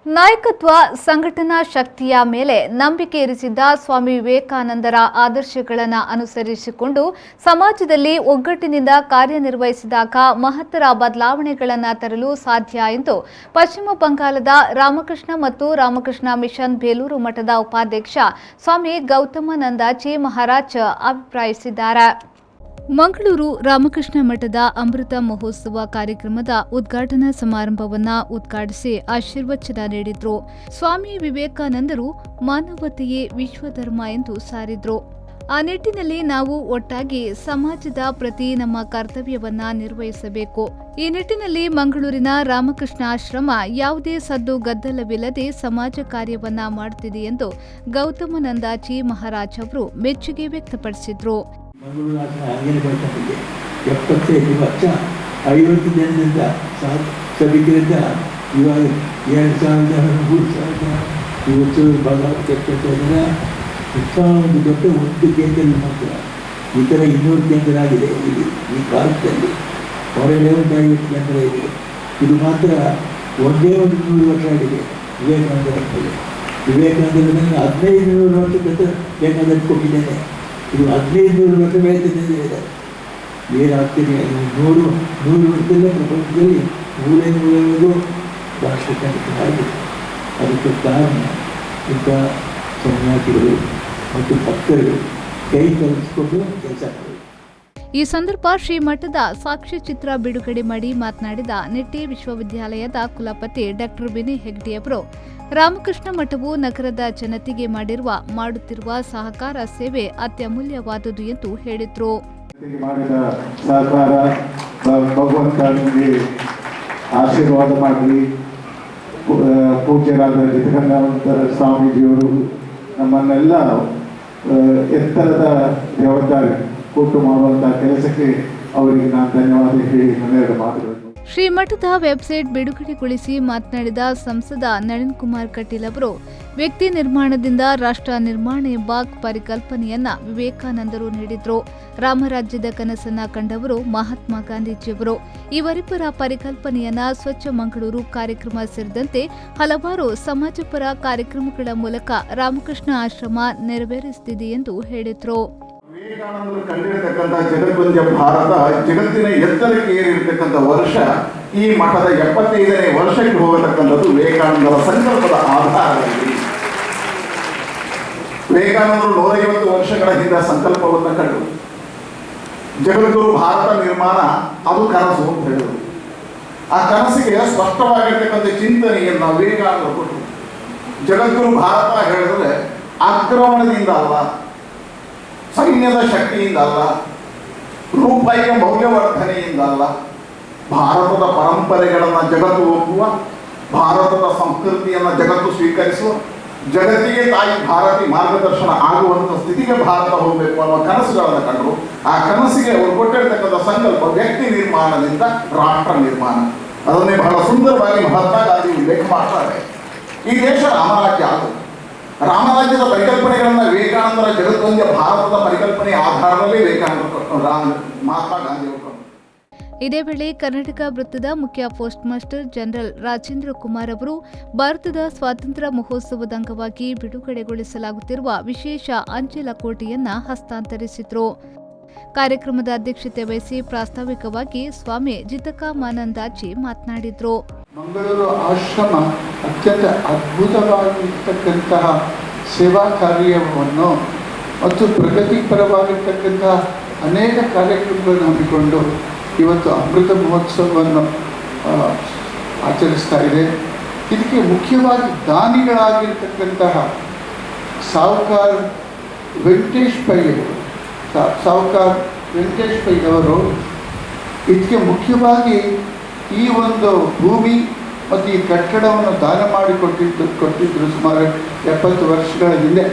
ನಾಯಕತ್ವ ಸಂಘಟನಾ ಶಕ್ತಿಯ ಮೇಲೆ ನಂಬಿಕೆ ಇರಿಸಿದ್ದ ಸ್ವಾಮಿ ವಿವೇಕಾನಂದರ ಆದರ್ಶಗಳನ್ನು ಅನುಸರಿಸಿಕೊಂಡು ಸಮಾಜದಲ್ಲಿ ಒಗ್ಗಟ್ಟಿನಿಂದ ಕಾರ್ಯನಿರ್ವಹಿಸಿದಾಗ ಮಹತ್ತರ ಬದಲಾವಣೆಗಳನ್ನು ತರಲು ಸಾಧ್ಯ ಎಂದು ಪಶ್ಚಿಮ ಬಂಗಾಳದ ರಾಮಕೃಷ್ಣ ಮತ್ತು ರಾಮಕೃಷ್ಣ ಮಿಷನ್ ಬೇಲೂರು ಮಠದ ಉಪಾಧ್ಯಕ್ಷ ಸ್ವಾಮಿ ಗೌತಮಾನಂದಾಜಿ ಮಹಾರಾಜ್ ಅಭಿಪ್ರಾಯಿಸಿದ್ದಾರೆ. ಮಂಗಳೂರು ರಾಮಕೃಷ್ಣ ಮಠದ ಅಮೃತ ಮಹೋತ್ಸವ ಕಾರ್ಯಕ್ರಮದ ಉದ್ಘಾಟನಾ ಸಮಾರಂಭವನ್ನು ಉದ್ಘಾಟಿಸಿ ಆಶೀರ್ವಚನ ನೀಡಿದ್ರು. ಸ್ವಾಮಿ ವಿವೇಕಾನಂದರು ಮಾನವತೆಯೇ ವಿಶ್ವಧರ್ಮ ಎಂದು ಸಾರಿದ್ರು. ಆ ನಿಟ್ಟಿನಲ್ಲಿ ನಾವು ಒಟ್ಟಾಗಿ ಸಮಾಜದ ಪ್ರತಿ ನಮ್ಮ ಕರ್ತವ್ಯವನ್ನ ನಿರ್ವಹಿಸಬೇಕು. ಈ ನಿಟ್ಟಿನಲ್ಲಿ ಮಂಗಳೂರಿನ ರಾಮಕೃಷ್ಣ ಆಶ್ರಮ ಯಾವುದೇ ಸದ್ದು ಗದ್ದಲವಿಲ್ಲದೆ ಸಮಾಜ ಕಾರ್ಯವನ್ನ ಮಾಡುತ್ತಿದೆ ಎಂದು ಗೌತಮಾನಂದಾಜಿ ಮಹಾರಾಜ್ ಅವರು ಮೆಚ್ಚುಗೆ ವ್ಯಕ್ತಪಡಿಸಿದ್ರು. ಮಂಗಳೂರು ಆಂಗೇನ ಬೆಳ್ಕೊಂಡಿದೆ 75 ವರ್ಷ 50 ಜನರಿಂದ ಸಭಿಕರಿಂದ ಇವಾಗ 2,000 ಜನ 3,000 ಜನ ಇವತ್ತು ಜನ ಒಂದು ದೊಡ್ಡ ಒಂದು ಕೇಂದ್ರ ಮಾತ್ರ ಈ ಥರ 200 ಕೇಂದ್ರ ಆಗಿದೆ ಈ ಕಾಲದಲ್ಲಿ. ಹೊರಗಡೆ ಒಂದು 50 ಕೇಂದ್ರ ಇದೆ. ಇದು ಮಾತ್ರ ಒಂದೇ ಒಂದು 100 ವರ್ಷ ಆಗಿದೆ ವಿವೇಕಾನಂದರ ಮೇಲೆ. ವಿವೇಕಾನಂದರನ್ನು 1500 ವರ್ಷದ ಬೇಕಾದಷ್ಟು ಕೊಟ್ಟಿದ್ದೇನೆ. ಇದು 1500 ವರ್ಷ ಬೆಳೆದಿದೆ. ಏನಾಗ್ತದೆ 100 ವರ್ಷದಲ್ಲೇ ಪ್ರಪಂಚದಲ್ಲಿ 150 ರಾಷ್ಟ್ರಕಂಠರಾಗಿದೆ. ಅದಕ್ಕೆ ಕಾರಣ ಇಂಥ ಸನ್ಯಾಸಿಗಳು ಮತ್ತು ಭಕ್ತರು ಕೈ ಕಲಿಸಿಕೊಂಡು ಕೆಲಸ ಮಾಡಿದರು. ಈ ಸಂದರ್ಭ ಶ್ರೀಮಠದ ಸಾಕ್ಷ್ಯಚಿತ್ರ ಬಿಡುಗಡೆ ಮಾಡಿ ಮಾತನಾಡಿದ ನಿಟ್ಟೆ ವಿಶ್ವವಿದ್ಯಾಲಯದ ಕುಲಪತಿ ಡಾಕ್ಟರ್ ವಿನಯ್ ಹೆಗ್ಡೆ ಅವರು, ರಾಮಕೃಷ್ಣ ಮಠವು ನಗರದ ಜನತೆಗೆ ಮಾಡುತ್ತಿರುವ ಸಹಕಾರ ಸೇವೆ ಅತ್ಯಮೂಲ್ಯವಾದುದು ಎಂದು ಹೇಳಿದರು. ಮಾಡಿದ ಸಹಕಾರ ಭಗವಂತ ನಿಮಗೆ ಆಶೀರ್ವಾದ ಮಾಡಲಿ. ಪೂಜ್ಯರಾದ ಚಿತ್ರಕಂಠಾನಂದ ಸ್ವಾಮೀಜಿಯವರು ನಮ್ಮನ್ನೆಲ್ಲ ಎತ್ತರದ ಜವಾಬ್ದಾರಿ ಕೊಟ್ಟು ಮಾಡುವಂತಹ ಕೆಲಸಕ್ಕೆ ಅವರಿಗೆ ನಾನು ಧನ್ಯವಾದ ಹೇಳಿ ನನ್ನೆರಡು ಮಾತುಗಳು. ಶ್ರೀಮಠದ ವೆಬ್ಸೈಟ್ ಬಿಡುಗಡೆಗೊಳಿಸಿ ಮಾತನಾಡಿದ ಸಂಸದ ನಳಿನ್ ಕುಮಾರ್ ಕಟೀಲ್ ಅವರು, ವ್ಯಕ್ತಿ ನಿರ್ಮಾಣದಿಂದ ರಾಷ್ಟ್ರ ನಿರ್ಮಾಣ ಎಂಬ ಪರಿಕಲ್ಪನೆಯನ್ನ ವಿವೇಕಾನಂದರು ನೀಡಿದ್ರು. ರಾಮರಾಜ್ಯದ ಕನಸನ್ನ ಕಂಡವರು ಮಹಾತ್ಮ ಗಾಂಧೀಜಿಯವರು. ಇವರಿಬ್ಬರ ಪರಿಕಲ್ಪನೆಯನ್ನ ಸ್ವಚ್ಛ ಮಂಗಳೂರು ಕಾರ್ಯಕ್ರಮ ಸೇರಿದಂತೆ ಹಲವಾರು ಸಮಾಜಪರ ಕಾರ್ಯಕ್ರಮಗಳ ಮೂಲಕ ರಾಮಕೃಷ್ಣ ಆಶ್ರಮ ನೆರವೇರಿಸುತ್ತಿದೆ ಎಂದು ಹೇಳಿದ್ರು. ವಿವೇಕಾನಂದರು ಕಂಡಿರತಕ್ಕಂಥ ಜಗದ್ವಂದ್ಯ ಭಾರತ ಜಗತ್ತಿನ ಎತ್ತರಕ್ಕೆ ಏರಿರತಕ್ಕಂಥ ವರ್ಷ ಈ ಮಠದ 75ನೇ ವರ್ಷಕ್ಕೆ ಹೋಗತಕ್ಕಂಥದ್ದು ವಿವೇಕಾನಂದರ ಸಂಕಲ್ಪದ ಆಧಾರದಲ್ಲಿ. ವಿವೇಕಾನಂದರು 150 ವರ್ಷಗಳ ಹಿಂದೆ ಸಂಕಲ್ಪವನ್ನು ಕಂಡು ಜಗದ್ಗುರು ಭಾರತ ನಿರ್ಮಾಣ ಅದು ಕನಸು ಅಂತ ಹೇಳಿದರು. ಆ ಕನಸಿಗೆ ಸ್ಪಷ್ಟವಾಗಿರ್ತಕ್ಕಂಥ ಚಿಂತನೆಯನ್ನು ವಿವೇಕಾನಂದರು ಕೊಟ್ಟರು. ಜಗದ್ಗುರು ಭಾರತ ಹೇಳಿದ್ರೆ ಆಕ್ರಮಣದಿಂದ ಅಲ್ಲ, ಸೈನ್ಯದ ಶಕ್ತಿಯಿಂದ ಅಲ್ಲ, ರೂಪಾಯಿಯ ಮೌಲ್ಯವರ್ಧನೆಯಿಂದ ಅಲ್ಲ, ಭಾರತದ ಪರಂಪರೆಗಳನ್ನು ಜಗತ್ತು ಒಪ್ಪುವ, ಭಾರತದ ಸಂಸ್ಕೃತಿಯನ್ನು ಜಗತ್ತು ಸ್ವೀಕರಿಸುವ, ಜಗತ್ತಿಗೆ ತಾಯಿ ಭಾರತಿ ಮಾರ್ಗದರ್ಶನ ಆಗುವಂಥ ಸ್ಥಿತಿಗೆ ಭಾರತ ಹೋಗಬೇಕು ಅನ್ನೋ ಕನಸುಗಳನ್ನು ಕಂಡರು. ಆ ಕನಸಿಗೆ ಅವರು ಕೊಟ್ಟಿರ್ತಕ್ಕಂಥ ಸಂಕಲ್ಪ ವ್ಯಕ್ತಿ ನಿರ್ಮಾಣದಿಂದ ರಾಷ್ಟ್ರ ನಿರ್ಮಾಣ. ಅದನ್ನೇ ಬಹಳ ಸುಂದರವಾಗಿ ಮಹಾತ್ಮ ಗಾಂಧಿ ಉಲ್ಲೇಖ ಮಾಡ್ತಾರೆ. ಈ ದೇಶ ರಾಮರಾಜ್ಯ ಆಗುತ್ತೆ. ರಾಮರಾಜ್ಯದ ಪರಿಕಲ್ಪನೆಗಳನ್ನ ವಿವೇಕಾನಂದರ ಜಗದ್ವಂದ್ಯ ಭಾರತದ ಪರಿಕಲ್ಪನೆ ಆಧಾರದಲ್ಲಿ ಮಹಾತ್ಮ ಗಾಂಧಿ ಅವರು. ಇದೇ ವೇಳೆ ಕರ್ನಾಟಕ ವೃತ್ತದ ಮುಖ್ಯ post master general Rajendra Kumar ಅವರು ಭಾರತದ ಸ್ವಾತಂತ್ರ್ಯ ಮಹೋತ್ಸವದ ಅಂಗವಾಗಿ ಬಿಡುಗಡೆಗೊಳಿಸಲಾಗುತ್ತಿರುವ ವಿಶೇಷ ಅಂಚೆ ಲಕೋಟೆಯನ್ನ ಹಸ್ತಾಂತರಿಸಿದರು. ಕಾರ್ಯಕ್ರಮದ ಅಧ್ಯಕ್ಷತೆ ವಹಿಸಿ ಪ್ರಾಸ್ತಾವಿಕವಾಗಿ ಸ್ವಾಮಿ ಜಿತಕಾಮಾನಂದಾಜಿ ಮಾತನಾಡಿದರು. ಮಂಗಳೂರು ಆಶ್ರಮ ಅತ್ಯಂತ ಅದ್ಭುತವಾಗಿರ್ತಕ್ಕಂತಹ ಸೇವಾ ಕಾರ್ಯವನ್ನು ಮತ್ತು ಪ್ರಗತಿಪರವಾಗಿರ್ತಕ್ಕಂತಹ ಅನೇಕ ಕಾರ್ಯಕ್ರಮಗಳನ್ನು ಹಮ್ಮಿಕೊಂಡು ಇವತ್ತು ಅಮೃತ ಮಹೋತ್ಸವವನ್ನು ಆಚರಿಸ್ತಾ ಇದೆ. ಇದಕ್ಕೆ ಮುಖ್ಯವಾಗಿ ದಾನಿಗಳಾಗಿರ್ತಕ್ಕಂತಹ ಸಾಹುಕಾರ್ ವೆಂಕಟೇಶ್ ಪೈ ಅವರು ಇದಕ್ಕೆ ಮುಖ್ಯವಾಗಿ ಈ ಒಂದು ಭೂಮಿ ಮತ್ತು ಈ ಕಟ್ಟಡವನ್ನು ದಾನ ಮಾಡಿಕೊಟ್ಟಿದ್ದರು ಸುಮಾರು 70 ವರ್ಷಗಳ ಹಿಂದೆ.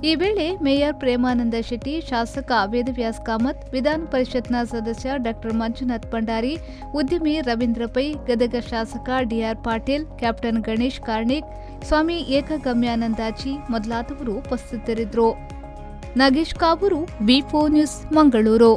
ಈ ವೇಳೆ ಮೇಯರ್ ಪ್ರೇಮಾನಂದ ಶೆಟ್ಟಿ, ಶಾಸಕ ವೇದವ್ಯಾಸ್ ಕಾಮತ್, ವಿಧಾನ ಪರಿಷತ್ನ ಸದಸ್ಯ ಡಾಕ್ಟರ್ ಮಂಜುನಾಥ್ ಭಂಡಾರಿ, ಉದ್ಯಮಿ ರವೀಂದ್ರ ಪೈ, ಗದಗ ಶಾಸಕ ಡಿಆರ್ ಪಾಟೀಲ್, ಕ್ಯಾಪ್ಟನ್ ಗಣೇಶ್ ಕಾರ್ಣಿಕ್, ಸ್ವಾಮಿ ಏಕಗಮ್ಯಾನಂದಾಜಿ ಮೊದಲಾದವರು ಉಪಸ್ಥಿತರಿದ್ದರು. ನಾಗೇಶ್ ಕಾಬೂರು, ವಿ4 ನ್ಯೂಸ್, ಮಂಗಳೂರು.